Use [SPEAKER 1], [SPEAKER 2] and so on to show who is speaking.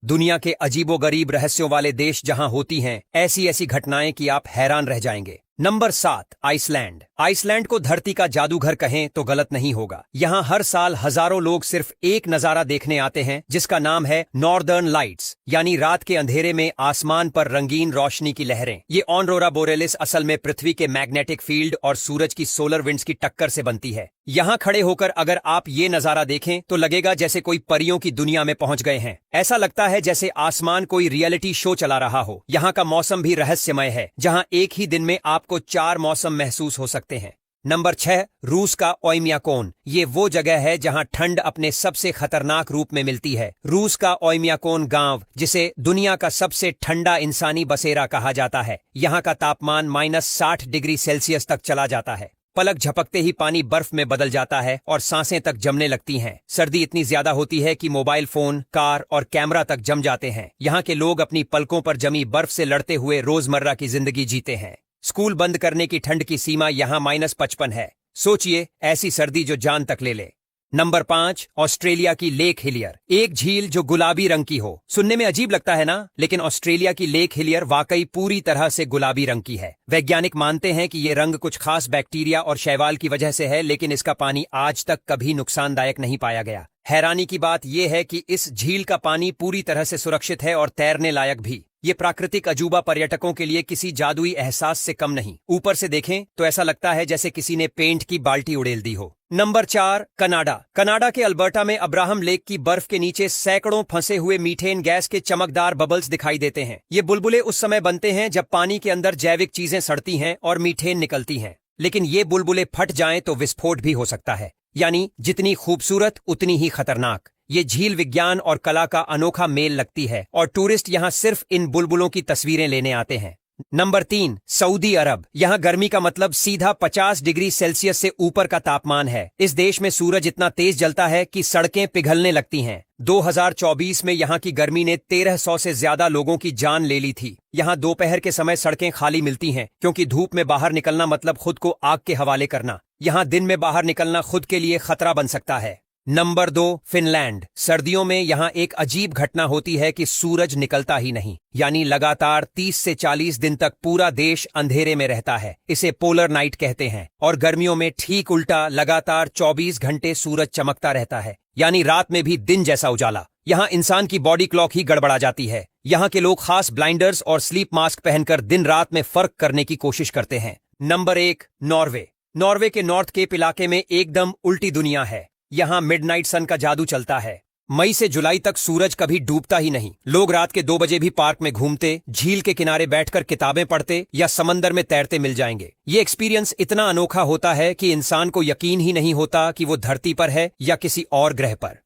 [SPEAKER 1] दुनिया के अजीबोगरीब रहस्यों वाले देश जहां होती हैं ऐसी ऐसी घटनाएं कि आप हैरान रह जाएंगे। Number 7, Iceland. आइसलैंड को धरती का जादूघर कहें तो गलत नहीं होगा। यहाँ हर साल हजारों लोग सिर्फ एक नजारा देखने आते हैं जिसका नाम है नॉर्दर्न लाइट्स, यानी रात के अंधेरे में आसमान पर रंगीन रोशनी की लहरें। ये ऑरोरा बोरेलिस असल में पृथ्वी के मैग्नेटिक फील्ड और सूरज की सोलर विंड्स की टक्कर से बनती है। यहाँ खड़े होकर अगर आप ये नजारा देखें तो लगेगा जैसे कोई परियों की दुनिया में पहुंच गए हैं। ऐसा लगता है जैसे आसमान कोई रियलिटी शो चला रहा हो। यहाँ का मौसम भी रहस्यमय है, जहाँ एक ही दिन में आपको 4 मौसम महसूस हो सकते हैं। नंबर 6, रूस का ओयम्याकोन। ये वो जगह है जहां ठंड अपने सबसे खतरनाक रूप में मिलती है। रूस का ओयम्याकोन गांव, जिसे दुनिया का सबसे ठंडा इंसानी बसेरा कहा जाता है, यहाँ का तापमान -60 डिग्री सेल्सियस तक चला जाता है। पलक झपकते ही पानी बर्फ में बदल जाता है और सांसें तक जमने लगती हैं। सर्दी इतनी ज्यादा होती है कि मोबाइल फोन, कार और कैमरा तक जम जाते हैं। यहाँ के लोग अपनी पलकों पर जमी बर्फ से लड़ते हुए रोजमर्रा की जिंदगी जीते हैं। स्कूल बंद करने की ठंड की सीमा यहाँ -55 है। सोचिए, ऐसी सर्दी जो जान तक ले ले। नंबर 5, ऑस्ट्रेलिया की लेक हिलियर। एक झील जो गुलाबी रंग की हो। सुनने में अजीब लगता है ना, लेकिन ऑस्ट्रेलिया की लेक हिलियर वाकई पूरी तरह से गुलाबी रंग की है। वैज्ञानिक मानते हैं कि ये रंग कुछ खास बैक्टीरिया और शैवाल की वजह से है, लेकिन इसका पानी आज तक कभी नुकसानदायक नहीं पाया गया। हैरानी की बात यह है कि इस झील का पानी पूरी तरह से सुरक्षित है और तैरने लायक भी। ये प्राकृतिक अजूबा पर्यटकों के लिए किसी जादुई एहसास से कम नहीं। ऊपर से देखें तो ऐसा लगता है जैसे किसी ने पेंट की बाल्टी उड़ेल दी हो। Number 4, Canada. कनाडा के अल्बर्टा में अब्राहम लेक की बर्फ के नीचे सैकड़ों फंसे हुए मीथेन गैस के चमकदार बबल्स दिखाई देते हैं। ये बुलबुले उस समय बनते हैं जब पानी के अंदर जैविक चीजें सड़ती हैं और मीथेन निकलती हैं। लेकिन ये बुलबुले फट जाएं तो विस्फोट भी हो सकता है, यानी जितनी खूबसूरत उतनी ही खतरनाक। ये झील विज्ञान और कला का अनोखा मेल लगती है और टूरिस्ट यहाँ सिर्फ इन बुलबुलों की तस्वीरें लेने आते हैं। नंबर 3, सऊदी अरब। यहाँ गर्मी का मतलब सीधा 50 डिग्री सेल्सियस से ऊपर का तापमान है। इस देश में सूरज इतना तेज जलता है कि सड़कें पिघलने लगती हैं। 2024 में यहाँ की गर्मी ने 1300 से ज्यादा लोगों की जान ले ली थी। यहाँ दोपहर के समय सड़कें खाली मिलती हैं, क्योंकि धूप में बाहर निकलना मतलब खुद को आग के हवाले करना। यहाँ दिन में बाहर निकलना खुद के लिए खतरा बन सकता है। Number 2, Finland. सर्दियों में यहाँ एक अजीब घटना होती है कि सूरज निकलता ही नहीं, यानी लगातार 30 से 40 दिन तक पूरा देश अंधेरे में रहता है। इसे पोलर नाइट कहते हैं। और गर्मियों में ठीक उल्टा, लगातार 24 घंटे सूरज चमकता रहता है, यानी रात में भी दिन जैसा उजाला। यहाँ इंसान की बॉडी क्लॉक ही गड़बड़ा जाती है। यहाँ के लोग खास ब्लाइंडर्स और स्लीप मास्क पहनकर दिन रात में फर्क करने की कोशिश करते हैं। Number 1, Norway. नॉर्वे के नॉर्थ केप इलाके में एकदम उल्टी दुनिया है। यहाँ मिडनाइट सन का जादू चलता है। मई से जुलाई तक सूरज कभी डूबता ही नहीं। लोग रात के 2 बजे भी पार्क में घूमते, झील के किनारे बैठकर किताबें पढ़ते या समंदर में तैरते मिल जाएंगे। ये एक्सपीरियंस इतना अनोखा होता है कि इंसान को यकीन ही नहीं होता कि वो धरती पर है या किसी और ग्रह पर।